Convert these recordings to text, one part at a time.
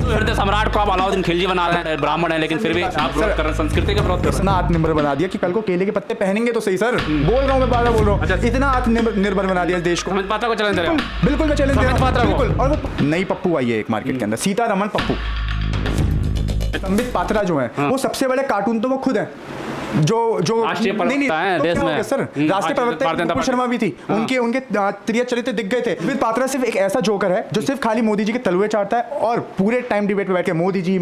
हृदय सम्राट को आप अलाउद्दीन खिलजी बना रहे हैं, ब्राह्मण है लेकिन फिर भी आप विरोध कर रहे हैं, संस्कृति का विरोध कर रहे हैं। इतना आत्मनिर्भर बना दिया कि कल को केले के पत्ते पहनेंगे तो सही सर, बोल रहा हूँ मैं, बार बार बोल रहा हूँ, इतना आत्मनिर्भर बना दिया इस देश को। संबित पात्रा को चैलेंज दे रहे हैं। बिल्कुल मैं चैलेंज दे रहा हूँ, बिल्कुल। और वो नई पप्पू आई है एक मार्केट के अंदर, सीतारमण पप्पू। संबित पात्रा जो है वो सबसे बड़े कार्टून तो वो खुद है, जो राष्ट्रीय प्रवक्ता हैं देश में सर, राष्ट्रीय प्रवक्ता नुपुर शर्मा भी थी, उनके त्रिय चरित्र दिख गए थे। संबित पात्रा सिर्फ एक ऐसा जोकर है जो सिर्फ खाली मोदी जी के तलवे चाटता है और पूरे टाइम डिबेट में बैठ के मोदी जी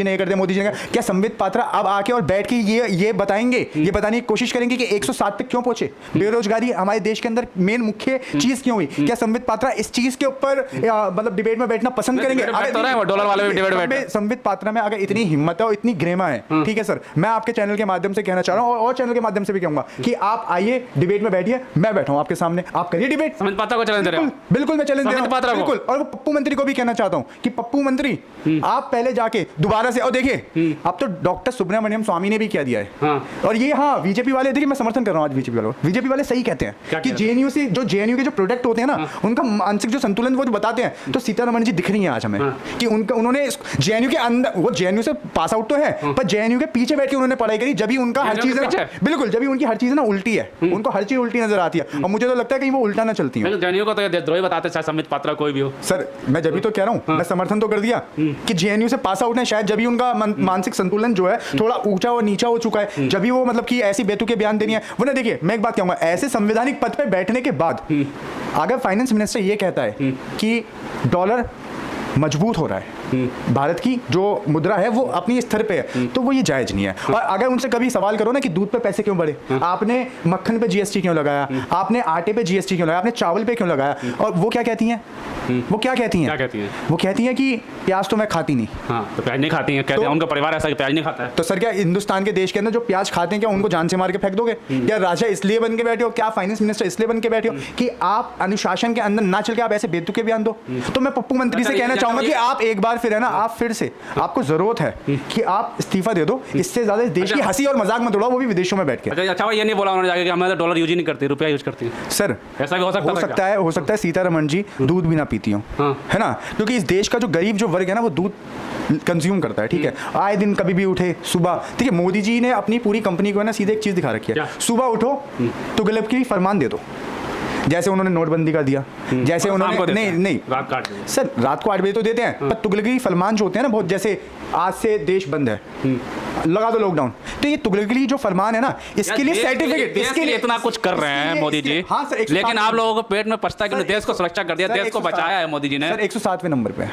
ने ये कर दिया, मोदी जी ने क्या संबित पात्रा अब आके और बैठ के ये बताएंगे, ये बताने की कोशिश करेंगे कि 107 पे क्यों पहुंचे, बेरोजगारी हमारे देश के अंदर मेन मुख्य चीज क्यों हुई, क्या संबित पात्रा इस चीज के ऊपर मतलब डिबेट में बैठना पसंद करेंगे? डॉलर वाले डिबेट में संबित पात्रा में अगर इतनी हिम्मत है और इतनी ग्रेमा है, ठीक है सर, मैं आपके चैनल के माध्यम से कहना चाह रहा हूँ और चैनल के माध्यम से भी कहूंगा कि आप आइए डिबेट में बैठिए, मैं बैठा हूं आपके सामने, आप करिए डिबेट। संबित पात्रा को चैलेंज दे रहे हैं। बिल्कुल मैं चैलेंज दे रहा हूं, बिल्कुल। और वो पप्पू मंत्री को भी कहना चाहता हूं कि पप्पू मंत्री आप पहले जाके दोबारा से, और देखिए अब तो डॉक्टर सुब्रमण्यम स्वामी ने भी कह दिया है, और ये हाँ बीजेपी वाले, देखिए मैं समर्थन कर रहा हूं आज बीजेपी वाले सही कहते हैं कि जेएनयू के जो प्रोडक्ट होते हैं ना, उनका मानसिक जो संतुलन वो बताते हैं, तो सीतारमण जी दिख रही है आज हमें कि उन्होंने जेएनयू के अंदर, वो जेएनयू से पास आउट तो है पर जेएनयू के पीछे बैठ के उन्होंने पढ़ाई करी, जब भी उनका हर चीज बिल्कुल, जब भी उनकी हर चीज ना उल्टी है, उनको हर चीज उल्टी नजर आती है, और मुझे तो लगता है कि वो उल्टा ना चलती है। जेएनयू को तो देशद्रोही बताते चाहे संबित पात्रा कोई भी हो। सर मैं जब भी तो कह रहा हूँ, मैं समर्थन तो कर दिया कि जेएनयू से पास आउट है, शायद जब भी उनका मानसिक संतुलन जो है थोड़ा ऊंचा और नीचा हो चुका है, जब भी वो मतलब कि ऐसी बेतुके बयान देनी है वो ना। देखिए मैं एक बात कहूंगा, ऐसे संवैधानिक पद पे बैठने के बाद अगर फाइनेंस मिनिस्टर ये कहता है कि डॉलर मजबूत हो रहा है, भारत की जो मुद्रा है वो अपनी स्तर पे है, तो वो ये जायज नहीं है। और अगर उनसे कभी सवाल करो ना कि दूध पे पैसे क्यों बढ़े, आपने मक्खन पे जीएसटी क्यों लगाया, आपने आटे पे जीएसटी क्यों लगाया, आपने चावल पे क्यों लगाया, और वो क्या कहती हैं, वो कहती हैं कि प्याज तो मैं खाती नहीं। तो प्याज नहीं खाती हैं, कहते हैं उनका परिवार ऐसा कि प्याज नहीं खाता है। तो सर क्या हिंदुस्तान के देश के अंदर जो प्याज खाते हैं क्या उनको जान से मार के फेंक दोगे? क्या राजा इसलिए बन के बैठे हो, क्या फाइनेंस मिनिस्टर इसलिए बन के बैठे हो कि आप अनुशासन के अंदर ना चल के आप ऐसे बेतुके बयान दो? तो मैं पप्पू मंत्री से कहना चाहूंगा कि आप एक बार फिर है ना, आप फिर से, आपको जरूरत है कि आप इस्तीफा दे दो, इससे ज्यादा इस देश की हंसी और मजाक मत उड़ाओ, वो भी विदेशों में बैठ के। अच्छा ये नहीं बोला उन्होंने जाके कि हमें डॉलर यूज ही नहीं करती, रुपया यूज करती है। सर ऐसा भी हो सकता है सीतारमण जी दूध भी ना पीती हो, है ना, क्योंकि इस देश का जो गरीब जो वर्ग है ना वो दूध कंज्यूम करता है, ठीक है, आए दिन कभी भी उठे सुबह, ठीक है, मोदी जी ने अपनी पूरी कंपनी को है ना सीधे एक चीज दिखा रखी है, सुबह उठो तो गलत की फरमान दे दो, जैसे उन्होंने नोटबंदी कर दिया, जैसे उन्होंने नहीं सर रात को 8 बजे तो देते हैं, पर तुगलकी फरमान जो होते हैं ना बहुत, जैसे आज से देश बंद है, लगा दो लॉकडाउन, तो ये तुगलकी जो फरमान है ना, इसके लिए सर्टिफिकेट, इसके लिए इतना कुछ कर रहे हैं मोदी जी। हाँ सर, लेकिन आप लोगों को पेट में पछता है कि देश को सुरक्षा कर दिया, देश को बचाया है मोदी जी ने। सर 107वें नंबर पे,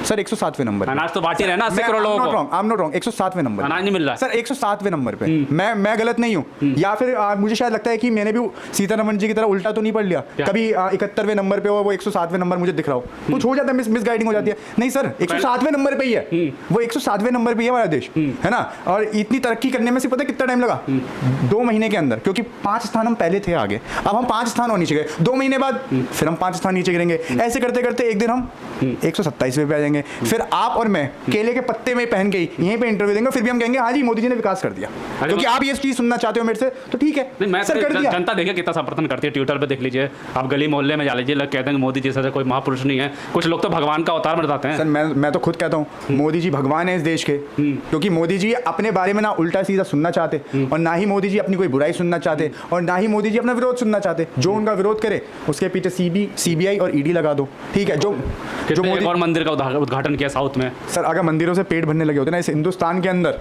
सर 107वें नंबर, अनाज तो बांट ही रहे ना 80 करोड़ लोगों को। I'm not wrong, 107वें नंबर, अनाज नहीं मिल रहा सर 107वें नंबर पे। मैं गलत नहीं हूँ, या फिर मुझे शायद लगता है कि मैंने भी सीतारमण जी की तरह उल्टा तो नहीं पढ़ लिया, कभी 71वें नंबर पे हो, वो 107वें नंबर मुझे दिख रहा हो, कुछ हो जाता है, मिस गाइडिंग हो जाती है। नहीं सर 107वें नंबर पे ही है, वो 107वें नंबर पे ही है हमारा देश, है ना, और इतनी तरक्की करने में से पता है कितना टाइम लगा? 2 महीने के अंदर, क्योंकि 5 स्थान हम पहले थे आगे, अब हम 5 स्थान और नीचे गए, 2 महीने बाद फिर हम 5 स्थान नीचे गिरेंगे, ऐसे करते करते एक दिन हम 127वें पे आ जाएंगे, फिर आप और मैं केले के पत्ते में पहन के यहीं पे इंटरव्यू देंगे, फिर भी हम कहेंगे हाँ जी मोदी जी ने विकास कर दिया, क्योंकि आप ये चीज सुनना चाहते हो मेरे से, तो ठीक है मैं सर कर दिया। जनता देखिए कितना समर्थन करती है, ट्विटर पे देख लीजिए, आप गली मोहल्ले में जा लीजिए, लोग कहते हैं कि मोदी जी से कोई महापुरुष नहीं है, कुछ लोग तो भगवान का अवतार बताते हैं। सर मैं तो खुद कहता हूँ मोदी जी भगवान है इस देश के, क्योंकि मोदी जी अपने बारे में ना उल्टा सीधा सुनना चाहते, और ना ही मोदी जी अपनी कोई बुराई सुनना चाहते, और ना ही मोदी जी अपना विरोध सुनना चाहते, जो उनका विरोध करे उसके पीछे CBI और ED लगा दो, ठीक है। जो मोदी और मंदिर का उद्घाटन किया साउथ में, सर अगर मंदिरों से पेट भरने लगे होते ना इस हिंदुस्तान के अंदर,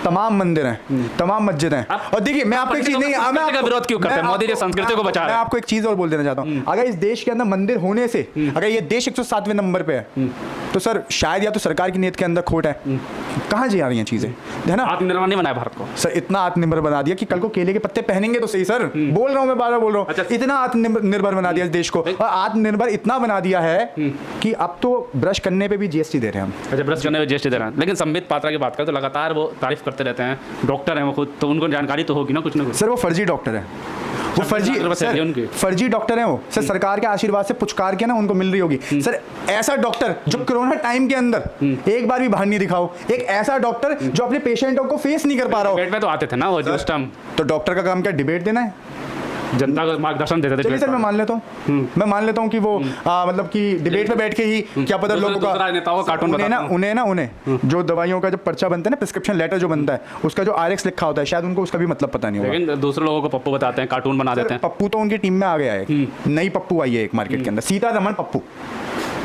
तमाम मंदिर हैं, तमाम मस्जिद हैं, और देखिए मैं आपको एक चीज नहीं, मैं विरोध क्यों करते हैं, मोदी जी संस्कृति को बचा रहे हैं। मैं आपको एक चीज और बोल देना चाहता हूँ, अगर इस देश के अंदर मंदिर होने से अगर ये देश 107वें नंबर पे है, तो सर शायद या तो सरकार की नीयत के अंदर खोट है, कहाँ जा रही हैं चीजें, है ना। आत्मनिर्भर नहीं बनाया भारत को सर, इतना आत्मनिर्भर बना दिया कि कल को केले के पत्ते पहनेंगे तो सही सर, बोल रहा हूँ मैं, बार बार बोल रहा हूँ, इतना आत्मनिर्भर बना दिया इस देश को, और आत्मनिर्भर इतना बना दिया है कि अब तो ब्रश करने पे भी GST दे रहे हैं हम। अच्छा, ब्रश करने पे GST दे रहे हैं, लेकिन संबित पात्रा की बात करें तो लगातार वो तारीफ करते रहते हैं, डॉक्टर हैं वो खुद, तो उनको जानकारी तो होगी ना कुछ ना कुछ। सर वो फर्जी डॉक्टर है, वो फर्जी डॉक्टर हैं वो, सर सरकार के आशीर्वाद से पुचकार के ना उनको मिल रही होगी। सर ऐसा डॉक्टर जो कोरोना टाइम के अंदर एक बार भी बाहर नहीं दिखाओ, एक ऐसा डॉक्टर जो अपने पेशेंटों को फेस नहीं कर पा रहा हो। डिबेट में तो आते थे ना वो उस टाइम, तो डॉक्टर का काम क्या डिबेट देना है? जनता को मार्गदर्शन देते थे। चलिए सर, मैं मान लेता हूँ, मैं मान लेता हूँ कि वो मतलब कि डिबेट पे बैठ के ही क्या पता लोगों का नेताओं का कार्टून उन्हें जो दवाइयों का जो पर्चा बनता है ना, प्रिस्क्रिप्शन लेटर जो बनता है, उसका जो RX लिखा होता है, शायद उनको उसका भी मतलब पता नहीं होगा। लेकिन दूसरे लोगों को पप्पू बताते हैं, कार्टून बना देते हैं। पप्पू तो उनकी टीम में आ गया है, नई पप्पू आई है एक मार्केट के अंदर, सीतारमण पप्पू,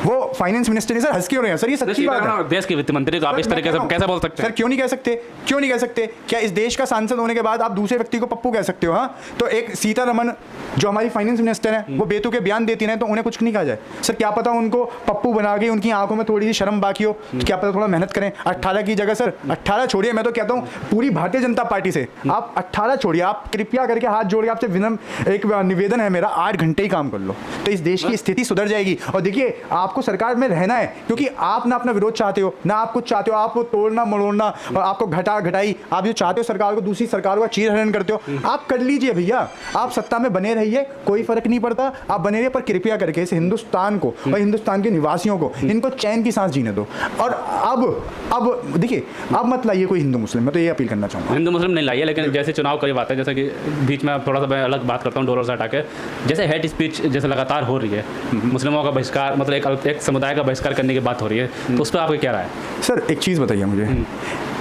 वो फाइनेंस मिनिस्टर नहीं सर, हंस क्यों रहे हैं सर, ये सच्ची बात है। देश के वित्त मंत्री को आप इस तरीके से कैसे बोल सकते हैं? सर क्यों नहीं कह सकते, क्यों नहीं कह सकते? क्या इस देश का सांसद होने के बाद आप दूसरे व्यक्ति को पप्पू कह सकते हो? हाँ, तो एक सीतारमण जो हमारी फाइनेंस मिनिस्टर है, वो बेतुके बयान देती रहे तो उन्हें कुछ नहीं कहा जाए। सर क्या पता उनको पप्पू बना के उनकी आंखों में थोड़ी सी शर्म बाकी हो, क्या पता थोड़ा मेहनत करें। 18 की जगह सर 18 छोड़िए, मैं तो कहता हूँ पूरी भारतीय जनता पार्टी से आप 18 छोड़िए, आप कृपया करके हाथ जोड़ के आपसे विनम्र एक निवेदन है मेरा, 8 घंटे ही काम कर लो तो इस देश की स्थिति सुधर जाएगी। और देखिए आपको सरकार में रहना है, क्योंकि आप ना अपना विरोध चाहते हो ना आप कुछ चाहते हो, आप वो तोड़ना मरोड़ना और आपको घटाई आप जो चाहते हो सरकार को, दूसरी सरकार का चीरहरण करते हो, आप कर लीजिए भैया, आप सत्ता में बने रहिए, कोई फर्क नहीं पड़ता, आप बने रहिए, पर कृपया करके इस हिंदुस्तान को और हिंदुस्तान के निवासियों को इनको चैन की सांस जीने दो। और अब देखिए, अब मत लाइए कोई हिंदू मुस्लिम, मैं तो ये अपील करना चाहूँगा। हिंदू मुस्लिम नहीं लाइए, लेकिन जैसे चुनाव करीब आता है, जैसे कि बीच में थोड़ा सा मैं अलग बात करता हूँ, डोर से हटा के, जैसे हेट स्पीच जैसे लगातार हो रही है, मुस्लिमों का बहिष्कार, मतलब एक समुदाय का बहिष्कार करने की बात हो रही है, तो उस पर आपको क्या राय है? सर एक चीज़ बताइए मुझे,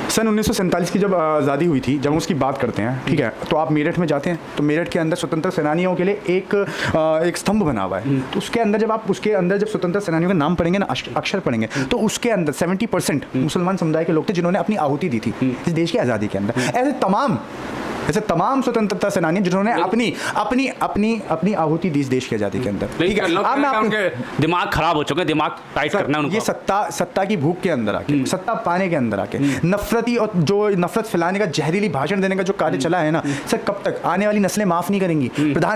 सन 1947 की जब आज़ादी हुई थी, जब हम उसकी बात करते हैं, ठीक है, तो आप मेरठ में जाते हैं तो मेरठ के अंदर स्वतंत्र सेनानियों के लिए एक स्तंभ बना हुआ है, तो उसके अंदर जब स्वतंत्र सेनानियों का नाम पढ़ेंगे ना, अक्षर पढ़ेंगे, तो उसके अंदर 70% मुसलमान समुदाय के लोग थे जिन्होंने अपनी आहुति दी थी इस देश की आज़ादी के अंदर। ऐसे तमाम स्वतंत्रता सेनानी जिन्होंने अपनी आहुति दी इस देश की आज़ादी के अंदर, ठीक है। अब मैं आपको दिमाग खराब हो चुके हैं, दिमाग टाइट करना है उनको। ये सत्ता की भूख के अंदर आके, सत्ता पाने के अंदर आके नफरती और जो नफरत फैलाने का, जहरीली भाषण देने का जो कार्य चला है ना सर, कब तक आने वाली नस्लें माफ नहीं करेंगी।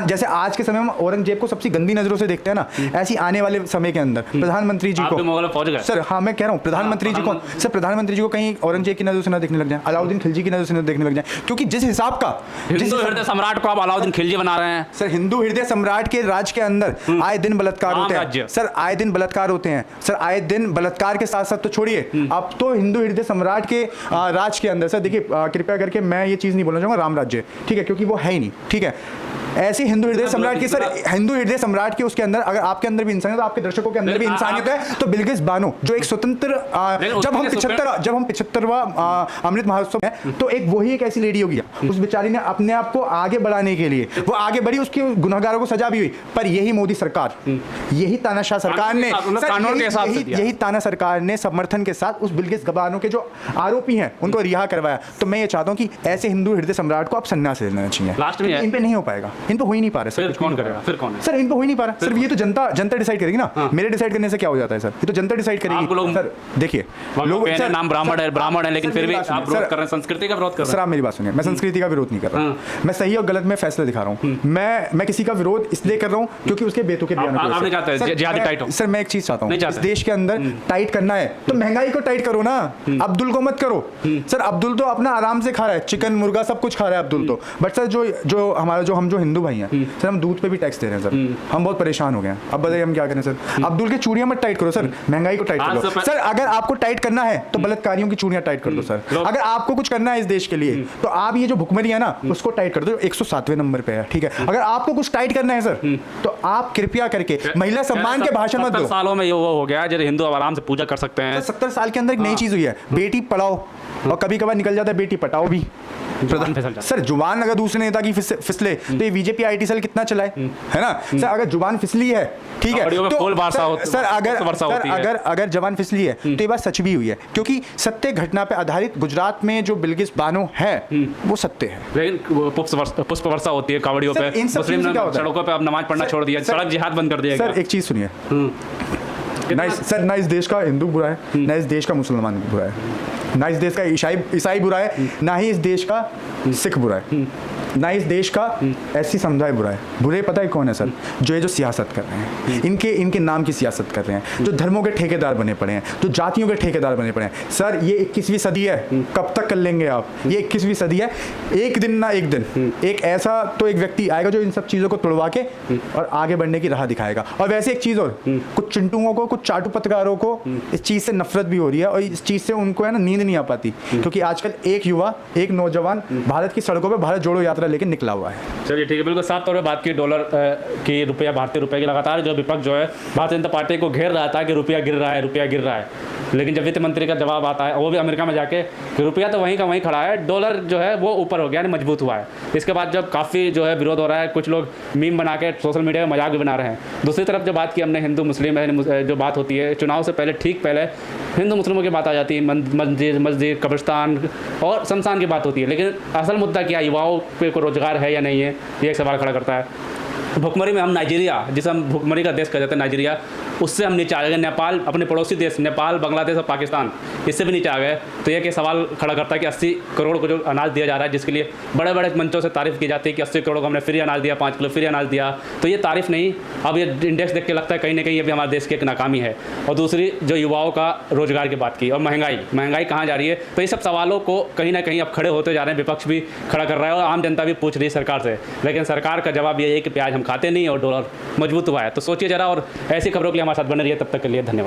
जैसे आज के समय में औरंगजेब को सबसे गंदी नजरों से देखते हैं ना, ऐसी आने वाले समय के अंदर प्रधानमंत्री जी को, सर हाँ मैं कह रहा हूँ प्रधानमंत्री जी को कहीं औरंगजेब की नजरों से ना देखने लग जाए, अलाउद्दीन खिलजी की नजरों से ना देखने लग जाए, क्योंकि जिस हिसाब का हिंदू हृदय सम्राट को आप अलाउद्दीन खिलजी बना रहे हैं। सर हिंदू हृदय सम्राट के राज के अंदर आए दिन बलात्कार होते हैं सर, आए दिन बलात्कार होते हैं सर, आए दिन बलात्कार के साथ साथ तो छोड़िए, अब तो हिंदू हृदय सम्राट के राज के अंदर सर देखिए, कृपया करके मैं ये चीज़ नहीं बोलना चाहूँगा राम राज्य, ठीक है, क्योंकि वो है ही नहीं, ठीक है। ऐसे हिंदू हृदय सम्राट की सर, हिंदू हृदय सम्राट के उसके अंदर अगर आपके अंदर भी इंसानियत, तो आपके दर्शकों के अंदर भी इंसानियत है, तो बिल्किस बानो जो एक स्वतंत्र जब हम 75वां अमृत महोत्सव है, तो वही एक ऐसी लेडी होगी, उस बेचारी ने अपने आप को आगे बढ़ाने के लिए वो आगे बढ़ी, उसके गुनहगारों को सजा भी हुई, पर यही मोदी सरकार, यही तानाशाह सरकार ने, यही ताना सरकार ने समर्थन के साथ उस बिल्किस बानो के जो आरोपी हैं उनको रिहा करवाया। तो मैं ये चाहता हूँ कि ऐसे हिंदू हृदय सम्राट को आप संन्यास ले लेना चाहिए। लास्ट में इन पे नहीं हो पाएगा, इन पे हो ही नहीं पा रहा सर। कौन करेगा? फिर कौन है सर? इन पे हो ही नहीं पा रहा सर, ये तो जनता डिसाइड करेगी ना, मेरे डिसाइड करने से क्या हो जाता है सर, ये तो जनता डिसाइड करेगी। सर देखिए लोग नाम ब्राह्मण है, लेकिन फिर भी आप विरोध कर रहे हैं, संस्कृति का विरोध कर रहे हैं। सर आप मेरी बात सुनिए, मैं संस्कृति का विरोध नहीं कर रहा, मैं सही और गलत में फैसला दिखा रहा हूँ। मैं किसी का विरोध इसलिए कर रहा हूँ क्योंकि उसके बेतुके बयान। सर मैं एक चीज चाहता हूँ, इस देश के अंदर टाइट करना है तो महंगाई को टाइट करो ना, अब्दुल को मत करो। सर अब्दुल तो अपना आराम से खा रहा है, चिकन मुर्गा सब कुछ खा रहा है अब्दुल तो, बट सर जो हमारा हम जो हिंदू भाई हैं सर, हम दूध पे भी टैक्स दे रहे हैं सर, हम बहुत परेशान हो गए हैं। अब बताइए हम क्या करें सर? अब्दुल की चूड़ियां मत टाइट करो सर, महंगाई को टाइट करो सर। अगर आपको टाइट करना है तो बलात्कारियों की चूड़ियां टाइट कर दो सर। अगर आपको कुछ करना है इस देश के लिए तो आप ये जो भुखमरी है ना उसको टाइट कर दो, 107वें नंबर पे है, ठीक है। अगर आपको कुछ टाइट करना है सर तो आप कृपया करके महिला सम्मान के भाषण मत दो। सालों में ये वो हो गया है हिंदू आराम से पूजा कर सकते हैं। 70 साल के अंदर एक नई चीज हुई है, बेटी पढ़ाओ, और कभी कभार निकल जाता है बेटी पटाओ भी। सर जुबान अगर दूसरे नेता की फिसले तो ये बीजेपी IT सेल कितना चलाए, है ना सर? अगर जुबान फिसली है, ठीक है, तो सर अगर जुबान फिसली है तो ये बात सच भी हुई है, क्योंकि सत्य घटना पे आधारित गुजरात में जो बिल्किस बानो है वो सत्य है। लेकिन पुष्प वर्षा होती है कावड़ियों पे, मुस्लिम सड़कों पे अब नमाज पढ़ना छोड़ दिया, सड़क जिहाद बंद कर दिया। सर एक चीज सुनिए, ना इस देश का हिंदू बुरा है, ना इस देश का मुसलमान बुरा है, ना इस देश का ईसाई बुरा है, ना ही इस देश का सिख बुरा है, ना इस देश का ऐसी समुदाय बुरा है। बुरे पता है कौन है सर? जो सियासत कर रहे हैं, इनके नाम की सियासत कर रहे हैं, जो धर्मों के ठेकेदार बने पड़े हैं, जो जातियों के ठेकेदार बने पड़े हैं। सर ये 21वीं सदी है, कब तक कर लेंगे आप? ये 21वीं सदी है, एक दिन ना एक दिन एक ऐसा तो एक व्यक्ति आएगा जो इन सब चीज़ों को तोड़वा के और आगे बढ़ने की राह दिखाएगा। और वैसे एक चीज़ और, कुछ चिंटुओं को, कुछ चाटू पत्रकारों को इस चीज़ से नफरत भी हो रही है, और इस चीज़ से उनको है ना नींद नहीं आ पाती, क्योंकि आजकल एक युवा, एक नौजवान भारत की सड़कों पर भारत जोड़ो यात्रा मात्रा लेके निकला हुआ है। चलिए ठीक है, बिल्कुल साफ तौर पे बात की डॉलर की, रुपया, भारतीय रुपये की। लगातार जो विपक्ष जो है भारतीय जनता पार्टी को घेर रहा था कि रुपया गिर रहा है, रुपया गिर रहा है, लेकिन जब वित्त मंत्री का जवाब आता है, वो भी अमेरिका में जाके, कि रुपया तो वहीं का वहीं खड़ा है, डॉलर जो है वो ऊपर हो गया, यानी मजबूत हुआ है। इसके बाद जब काफ़ी जो है विरोध हो रहा है, कुछ लोग मीम बना के सोशल मीडिया में मजाक भी बना रहे हैं। दूसरी तरफ जो बात की हमने हिंदू मुस्लिम जो बात होती है चुनाव से पहले, ठीक पहले हिंदू मुस्लिमों की बात आ जाती है, मस्जिद, कब्रिस्तान और शमशान की बात होती है, लेकिन असल मुद्दा क्या, युवाओं पे को रोजगार है या नहीं है, ये एक सवाल खड़ा करता है। भुखमरी में हम नाइजीरिया, जिसे हम भुखमरी का देश कह देते हैं नाइजीरिया, उससे हम नीचे आ गए। नेपाल, अपने पड़ोसी देश नेपाल, बांग्लादेश और पाकिस्तान, इससे भी नीचे आ गए। तो ये सवाल खड़ा करता है कि 80 करोड़ को जो अनाज दिया जा रहा है, जिसके लिए बड़े बड़े मंचों से तारीफ की जाती है कि 80 करोड़ को हमने फ्री अनाज दिया, 5 किलो फ्री अनाज दिया, तो ये तारीफ नहीं, अब ये इंडेक्स देख के लगता है कहीं ना कहीं ये भी हमारे देश की एक नाकामी है। और दूसरी जो युवाओं का रोजगार की बात की, और महंगाई कहाँ जा रही है, तो ये सब सवालों को कहीं ना कहीं अब खड़े होते जा रहे हैं। विपक्ष भी खड़ा कर रहा है और आम जनता भी पूछ रही है सरकार से, लेकिन सरकार का जवाब ये है कि प्याज हम खाते नहीं और डॉलर मजबूत हुआ है। तो सोचिए जरा, और ऐसी खबरों के लिए हमारे साथ बने रहिए। तब तक के लिए धन्यवाद।